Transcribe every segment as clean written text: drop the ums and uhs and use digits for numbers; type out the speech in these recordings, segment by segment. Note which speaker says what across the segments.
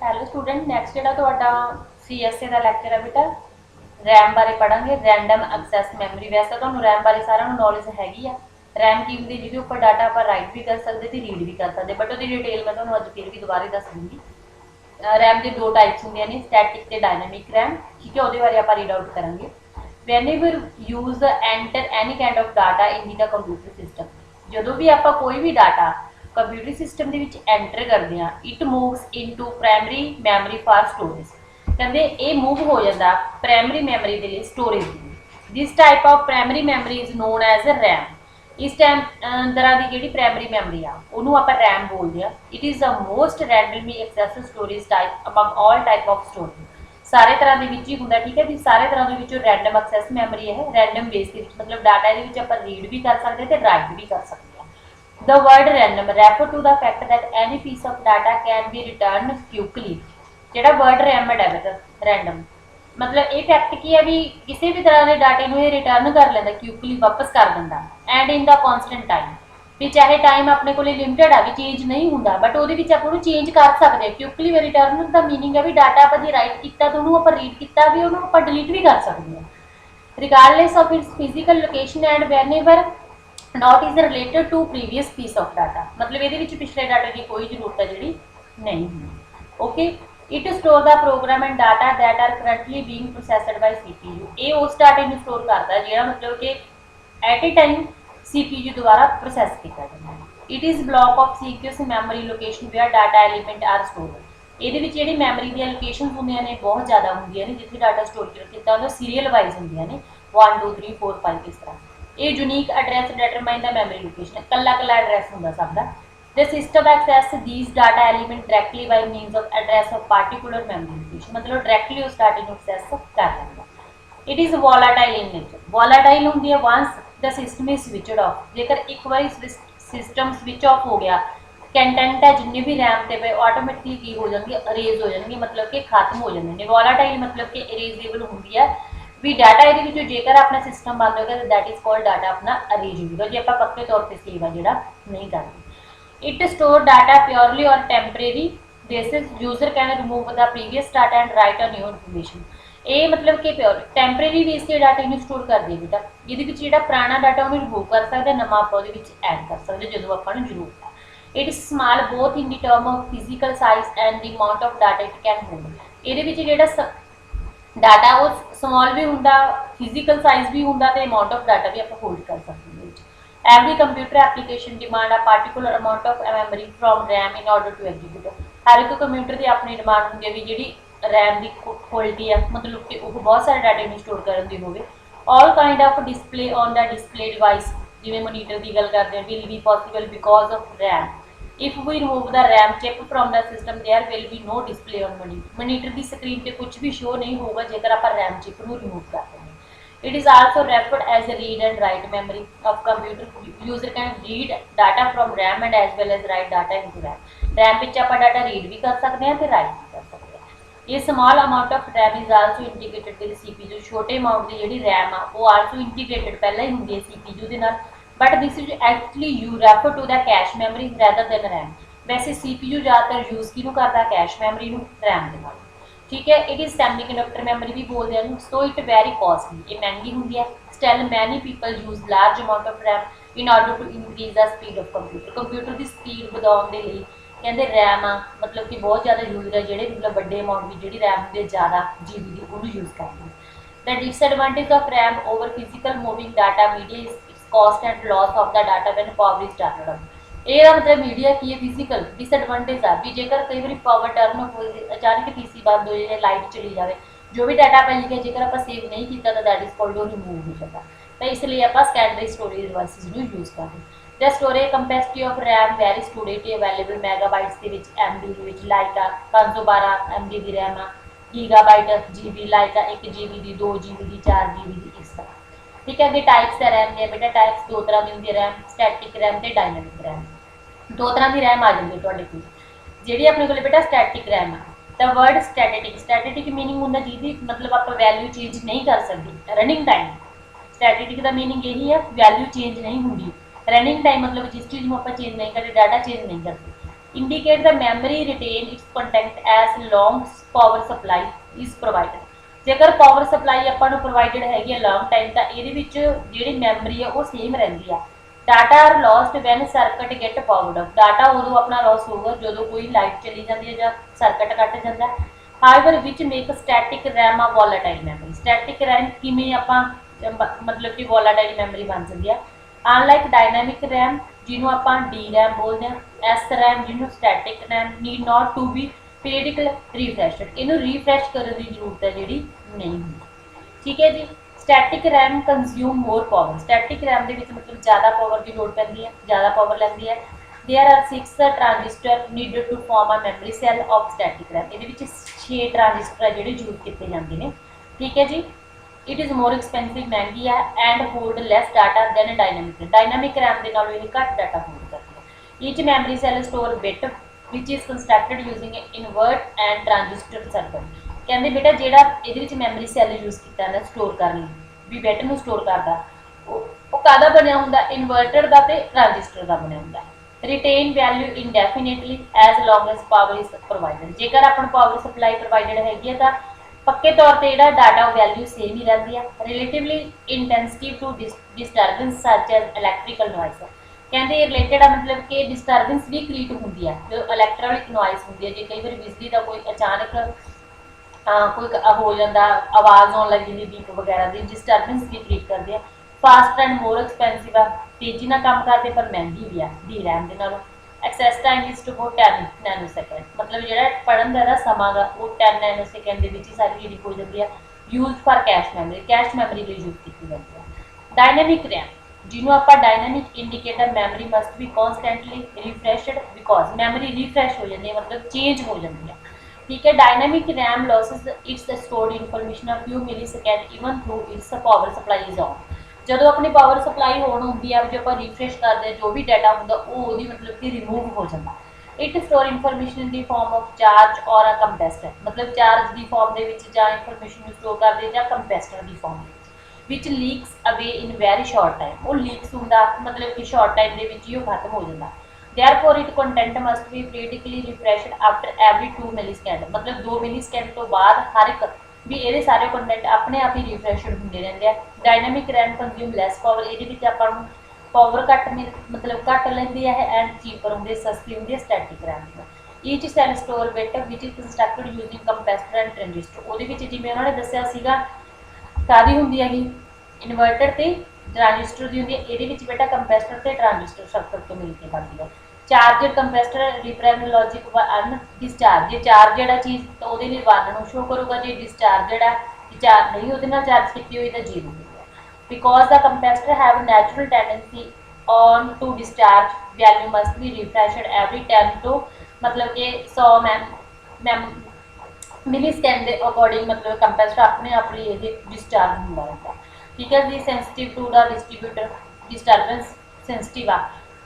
Speaker 1: Hello student, next जो CSA का lecture है बेटा रैम बारे पढ़ांगे। Random access memory. वैसे तो रैम बारे सारा नॉलेज हैगी आ। रैम की होंगी जिहदे उपर डाटा आप राइट भी कर सकते थे, रीड भी कर सकते, बट वो डिटेल मैं तुहानूं अज फिर भी दोबारा दस दूँगी। रैम के दो टाइप्स होंगे ने, स्टैटिक ते डायनामिक रैम। ठीक है, वो बारे आप रीड आउट करांगे। Whenever you enter any kind of data in the computer system. जो भी आप कोई भी डाटा कंप्यूटर सिस्टम के एंटर करते हैं, it moves into primary memory for storage. कहते ये मूव हो जाता प्राइमरी मैमरी के लिए storage. This type of primary memory is known as RAM. इस टाइम तरह की जी प्राइमरी मैमरी आ उन्होंने आप रैम बोलते हैं। It is the most randomly access storage type among all type of storage. सारे तरह के ही होंगे। ठीक है जी, सारे तरह के रैंडम एक्सैस मैमरी है। रैंडम बेस के मतलब डाटा ये आप रीड भी कर सकते हैं, राइट भी कर सकते हैं। The word random refer to the fact that any piece of data can be returned quickly। जेड़ा वर्ड रैमड है बेटा रैंडम, मतलब ये फैक्ट की है भी किसी भी तरह के डाटे को रिटर्न कर लेंदा, क्विकली वापस कर दिंदा। And in the constant time भी चाहे टाइम अपने को लिमिटेड है भी चेंज नहीं होंदा, बट वो आप चेंज कर सकते हैं। क्विकली रिटर्न का मीनिंग है भी डाटा आप जो राइट किया तो उन्होंने आप रीड किया भी उन्होंने आप डिलीट भी कर सकते हैं, regardless of its physical location and whenever not is related to previous piece of data. मतलब ये पिछले डाटे की कोई जरूरत है जी नहीं है। Okay, it store the program and data that are currently being processed by CPU। ये उस डाटे को स्टोर करता है जो मतलब कि एट ए टाइम CPU द्वारा प्रोसैस किया जाता है। It is block of sequence memory location where data element are store. ये मैमरी दी लोकेशन होंगे ने बहुत ज़्यादा होंगे ने जिथे डाटा स्टोर किया सीरीयल वाइज होंगे ने 1 2 3 4 5 इस तरह। ये unique address determine the memory location, कला कला एड्रैस होंगे सबका। The system access these data element directly by means of address of particular memory location. मतलब डायरैक्टली उस डाटे को एक्सैस कर लेंगे। It is volatile in nature. Volatile होंगी है once the system is switched off. जेकर एक बार सिस्टम स्विच ऑफ हो गया, कंटेंट है जिन्हें भी रैम से पे ऑटोमेटिकली की हो जाएंगे, अरेज हो जाएंगे, मतलब कि खत्म हो जाएंगे। वॉलाटाइल मतलब कि अरेजेबल होंगी है भी डाटा ये जेकर अपना सिस्टम बंद हो गया तो दैट इज कॉल्ड डाटा अपना अरेज होगा जो आप पक्के तौर पर सेव है जो नहीं करते। इट स्टोर डाटा प्योरली और temporary basis. User can remove the previous data and right a new information. ये मतलब कि प्योर टैंपरेरी बेस के डाटे को स्टोर कर दे बेटा। ये पुराना डाटा उन्हें रिमूव कर सकते, नवा आप ऐड कर सकते जो आपको जरूरत है। It is small both in the term of physical size and the amount of data it can hold. ये डाटा वो स्मॉल भी होंगे, फिजिकल साइज भी होंगे, तो अमाउंट ऑफ डाटा भी आप होल्ड कर सकते हैं। Every computer application demand a particular amount of memory from RAM in order to execute. हर एक कंप्यूटर की अपनी डिमांड होंगी भी जी रैम की क्वालिटी है, मतलब कि वो बहुत सारे डाटे को स्टोर करने की होगी। All kind of display on the display device जिमें मोनीटर की गल करते हैं will be possible because of RAM. If we remove the RAM chip from the system there will be no display on monitor. Monitor की screen पर कुछ भी show नहीं होगा जेकर आप रैम चिप को रिमूव करते हैं। It is also referred as a read and write memory of computer. User can read data from RAM and as well as write data into RAM. RAM में आप data read भी कर सकते हैं तो राइट भी कर सकते हैं। ये small amount of RAM is also integrated with CPU। छोटे अमाउंट की जी रैम आ वो आल्सो इंटीग्रेटेड पहले ही होंगी है CPU के नाल, but this is actually you refer to the cache memory rather than RAM. वैसे CPU ज़्यादातर यूज़ किनू करता कैश मैमरी रैम के नाल। ठीक है, इट इज़ सेमीकंडक्टर मैमरी भी बोलते हैं, सो इट वेरी कॉस्टली, ये महंगी होंगी है। Still many people use large amount of RAM in order to increase the speed of computer. Computer की स्पीड बढ़ाने के लिए कहते रैम आ मतलब कि बहुत ज़्यादा यूजर है जोड़े मतलब बड़े अमाउंट की जी रैम होंगे ज़्यादा GB की उन्होंने यूज़ करते हैं। The disadvantage of RAM over physical moving data media is cost and loss of the data when power is turned on. ये मतलब मीडिया की है फिजिकल डिसएडवांटेज आ भी जेकर कई बार पावर टर्न हो अचानक PC बंद हो जाए, लाइट चली जाए, जो भी डाटा आप लिखा जेकर आप सेव नहीं किया तो दैट इज कॉल्ड रिमूव हो जाता। तो इसलिए आप सेकेंडरी स्टोरेज डिवाइसिस को यूज़ करते हैं। The storage capacity of RAM very storage available megabytes के MB लाइक 512 MB की रैम आ, गीगाबाइट GB लाइक 1 GB की 2 GB की 4 GB की इस तरह। ठीक है, अगे टाइप्स है रैम के बेटा। टाइप्स दो तरह की होंगी रैम, स्टैटिक रैम तो डायनामिक रैम। दो तरह की रैम आ जाती है तुहाडे कोल। जी अपने को बेटा स्टैटिक रैम है। द वर्ड स्टैटिक मीनिंग होंगे जिसकी मतलब आप वैल्यू चेंज नहीं कर सकते। रनिंग टाइम स्टैटिक का मीनिंग यही है वैल्यू चेंज नहीं होंगी। रनिंग टाइम मतलब जिस चीज़ में आप चेंज नहीं करते, डाटा चेंज नहीं करते। indicate the memory retain its content as long power supply is provided। जेकर पावर सप्लाई ਆਪਾਂ ਨੂੰ ਪ੍ਰੋਵਾਈਡਡ ਹੈਗੀ ਹੈ ਲੌਂਗ ਟਾਈਮ ਤਾਂ ਇਹਦੇ ਵਿੱਚ ਜਿਹੜੀ ਮੈਮਰੀ ਆ ਉਹ ਸੇਮ ਰਹਿੰਦੀ ਆ। Data are lost when circuit get powered up. Data ਉਦੋਂ ਆਪਣਾ ਲੌਸ ਹੋਊਗਾ ਜਦੋਂ ਕੋਈ ਲਾਈਟ ਚਲੀ ਜਾਂਦੀ ਹੈ ਜਾਂ ਸਰਕਟ ਕੱਟ ਜਾਂਦਾ। ਹਾਈਵਰ ਵਿਚ ਮੇਕ ਸਟੈਟਿਕ ਰੈਮ ਆ ਵੋਲਾਟਾਈਲ ਮੈਮਰੀ। ਸਟੈਟਿਕ ਰੈਮ ਕਿਵੇਂ ਆਪਾਂ मतलब कि वोलाटाइल मैमरी बन जाती है। अनलाइक डायनामिक रैम जिन्हों आप डी रैम बोलते हैं, एस रैम जिन्हों static RAM need not to be periodical refreshed. इनू रिफ्रैश करने की जरूरत है जी नहीं होती। ठीक है जी। Static RAM consume more power. Static RAM के मतलब ज़्यादा पावर की लोड़ पैंती है, ज़्यादा पावर लैंदी है। There are 6 transistor needed to form a memory cell of static RAM. ये 6 ट्रांजिस्टर है जो यूज किए जाते हैं। ठीक है जी। इट इज़ मोर एक्सपेंसिव, महंगी है and hold less data than dynamic. Dynamic RAM के नालों घट डाटा होल्ड करती है। Each memory cell store bit which is constructed using invert and transistor circuit. कहते बेटा जोड़ा ये मैमरी सैल यूज किया स्टोर करने भी बिट में स्टोर करता वो कादा बनया होंगे, इनवर्टर का तो ट्रांजिस्टर का बनया होंगे। Retain value indefinitely as long as power is provided. जेकर अपन पावर सप्लाई प्रोवाइडेड हैगी तो पक्के तौर पर जो डाटा वैल्यू सेम ही रहती है। Relatively insensitive to disturbance such as electrical noise. कहते रिलेटेड है मतलब कि डिस्टर्बेंस भी क्रिएट होती है जो इलैक्ट्रिक नॉइस होती है। जो कई बार बिजली का कोई अचानक कोई हो जाता आवाज़ आने लग जाती बीप वगैरह की डिस्टर्बेंस भी क्रिएट करती है। फास्ट एंड मोर एक्सपेंसिव है, तेजी ना काम करते पर महंगी भी है डी रैम के नालों। Access time is to about 10 nano second. मतलब जो पढ़न का समा गा वो 10 नैनो सैकेंड के सारी रीडिंग हो जाती है। यूज फॉर कैश मैमरी लिए यूज की जाती है। डायनामिक रैम जिन्हों आप डायनामिक इंडिकेटर मैमरी मस्ट भी कॉन्सटेंटली रिफ्रैशड बिकॉज मैमरी रिफ्रैश हो जाती है मतलब चेंज हो जाती है। ठीक है। Dynamic RAM loses its stored information a few milli second even through its power supply is on. जो अपनी पावर सप्लाई होनी होंगी है जो आप रिफ्रैश करते हैं जो भी डाटा होंगे वो मतलब कि रिमूव हो जाता। It store information in the form of charge और अ कंपेस्टर। मतलब चार्ज की फॉर्म के इनफॉर्मेशन स्टोर करते हैं कंपेस्टर की form which leaks away in very short time. वो लीक्स होंगे मतलब कि शॉर्ट टाइम के खत्म हो जाता। Therefore it content must be periodically refreshed after every 2 millisecond. मतलब 2 मिली सैकेंड तो बाद हर एक भी ये सारे कंटेंट अपने आप ही रिफ्रैशड होंगे रहते हैं। Dynamic RAM consume lace power. ये अपन पावर घट मतलब घट लेंदी है एंड चीपर होंगे सस्ती होंगी static RAM. Each cell store bit which is constructed using capacitor and transistor. वो जिवें उन्होंने दसिया सीगा कादी होंदी हैगी इनवर्टर ते ट्रांजिस्टर की होंगी। ये बेटा कंपेस्टर ते ट्रांजिस्टर सर्किट तो मिलकर बनती है। Charger capacitor reference logic one discharge. जो चार्जड है चीज़ तो वो वन शो करूँगा, जो डिस्चार्जड है चार्ज नहीं वो चार्ज की हुई तो zero. Because the capacitor have natural tendency on to discharge value must be refreshed every 10 to मतलब कि 100 मिली सैकेंड के अकॉर्डिंग मतलब कंपेस्टर अपने आप ही डिस्चार्ज होंगे रहता। ठीक है जी। Sensitive to the distributor disturbance sensitive आ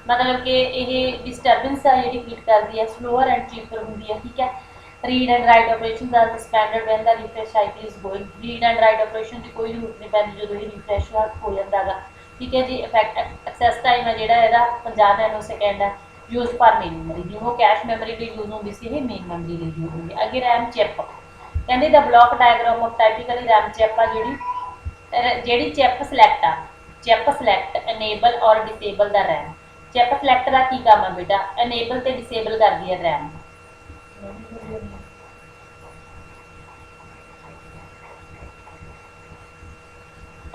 Speaker 1: मतलब कि ये डिस्टर्बेंस है जी क्रिएट करती है स्लोअर एंड चीपर होंगी है। ठीक है। Read and write operation are suspended when the refresh cycle is going. Read and write operation की कोई जरूरत नहीं पैंती जो ये रिफ्रेश हो जाता है। ठीक है जी। इफैक्ट एक्सैस टाइम है जोड़ा 50 नैनो सैकेंड है। यूज फॉर मेन मैमरी जिन्हों कैश मैमरी लिए यूज होंगी सी मेन मैमरी लिए यूज होंगी। अगे रैम चिप कहते the block diagram of typically RAM chip आ जी चिप सिलैक्ट आ चिप सिलैक्ट एनेबल और disable the RAM. Chip select का की काम है बेटा एनेबल तो डिसेबल कर दी है रैम।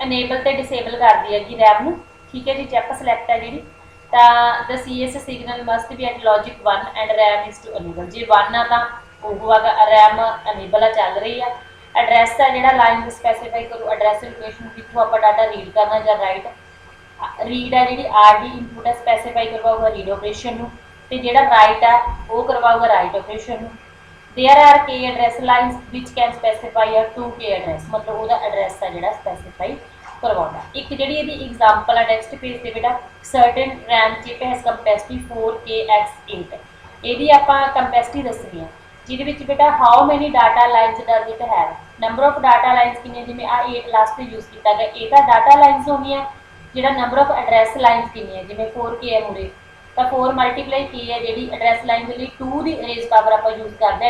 Speaker 1: एनेबल तो डिसेबल कर दी है रैम में। ठीक है जी। चिप सिलैक्ट है जी the CS signal must be at logic 1 and RAM is to enable. जे 1 आ तो रैम एनेबल चल रही है। एड्रैस है जो लाइन स्पैसीफाई करूँ एड्रैस लोकेशन जितों आप डाटा रीड करना या राइट रीड है जी RD इनपुट है स्पैसीफाई करवाऊगा रीड ऑपरेशन तो जो राइट है वो करवाऊगा write operation. There are K address lines which can specify है 2K एड्रैस मतलब वो एड्रैस है जो स्पैसीफाई करवाना। एक जी एग्जाम्पल है टैक्सट पेज से बेटा certain RAM chip has capacity 4KX8 यदि आप कंपैसिटी दसनी है जिद बेटा how many data lines does it have number of data lines कितने जिमें आ 8 लास्ट यूज किया गया ये डाटा लाइन्स होनी है। जो नंबर ऑफ एड्रैस लाइन्स कितनी है जिमें 4K है मूरे ਤਾਂ 4 ਮਲਟੀਪਲਾਈ ਕੀ ਹੈ, ਜਿਹੜੀ ਐਡਰੈਸ ਲਾਈਨ ਦੇ ਲਈ 2 ਦੀ ਅਰੇਜ਼ ਪਾਵਰ ਆਪਾਂ ਯੂਜ਼ ਕਰਦੇ ਹਾਂ